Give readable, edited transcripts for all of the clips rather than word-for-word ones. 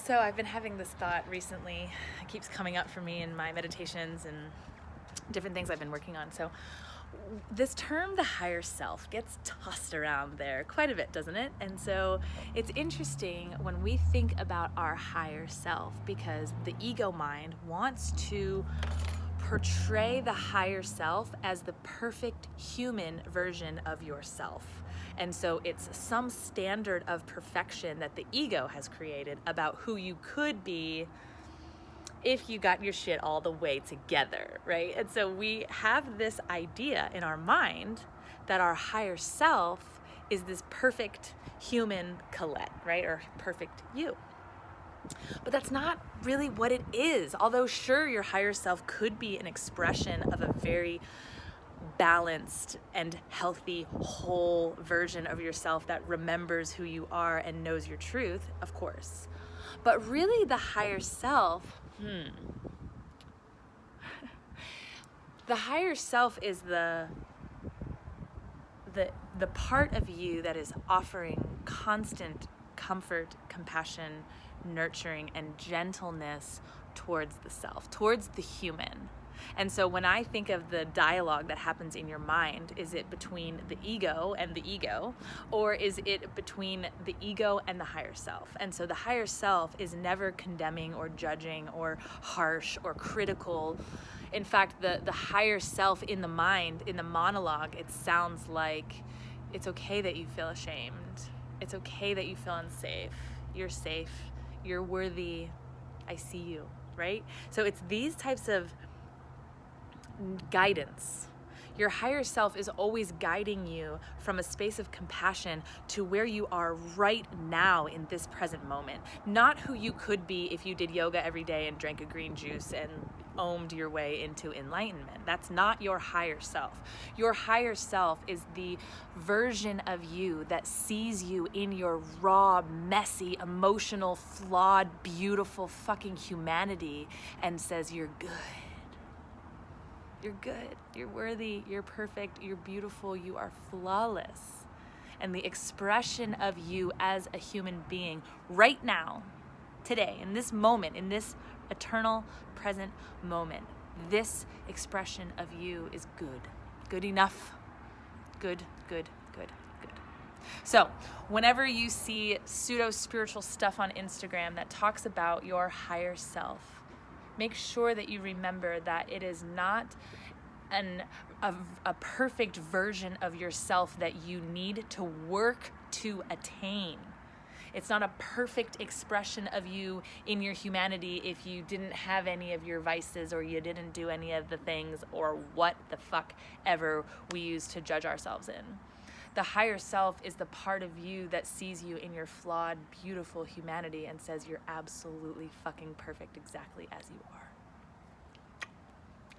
So I've been having this thought recently. It keeps coming up for me in my meditations and different things I've been working on. So this term, the higher self, gets tossed around there quite a bit, doesn't it? And so it's interesting when we think about our higher self, because the ego mind wants to portray the higher self as the perfect human version of yourself. And so it's some standard of perfection that the ego has created about who you could be if you got your shit all the way together, right? And so we have this idea in our mind that our higher self is this perfect human Colette, right? Or perfect you. But that's not really what it is. Although sure, your higher self could be an expression of a very balanced and healthy, whole version of yourself that remembers who you are and knows your truth, of course. But really the higher self, the higher self is the part of you that is offering constant comfort, compassion, nurturing, and gentleness towards the self, towards the human. And so when I think of the dialogue that happens in your mind, is it between the ego and the ego, or is it between the ego and the higher self? And so the higher self is never condemning or judging or harsh or critical. In fact, the higher self in the mind, in the monologue, it sounds like it's okay that you feel ashamed. It's okay that you feel unsafe. You're safe. You're worthy. I see you, right? So it's these types of guidance. Your higher self is always guiding you from a space of compassion to where you are right now in this present moment. Not who you could be if you did yoga every day and drank a green juice and ohmed your way into enlightenment. That's not your higher self. Your higher self is the version of you that sees you in your raw, messy, emotional, flawed, beautiful fucking humanity and says, you're good. You're good, you're worthy, you're perfect, you're beautiful, you are flawless. And the expression of you as a human being right now, today, in this moment, in this eternal present moment, this expression of you is good. Good enough. Good, good, good, good. So whenever you see pseudo-spiritual stuff on Instagram that talks about your higher self, make sure that you remember that it is not a perfect version of yourself that you need to work to attain. It's not a perfect expression of you in your humanity if you didn't have any of your vices or you didn't do any of the things or what the fuck ever we use to judge ourselves in. The higher self is the part of you that sees you in your flawed, beautiful humanity and says you're absolutely fucking perfect exactly as you are.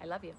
I love you.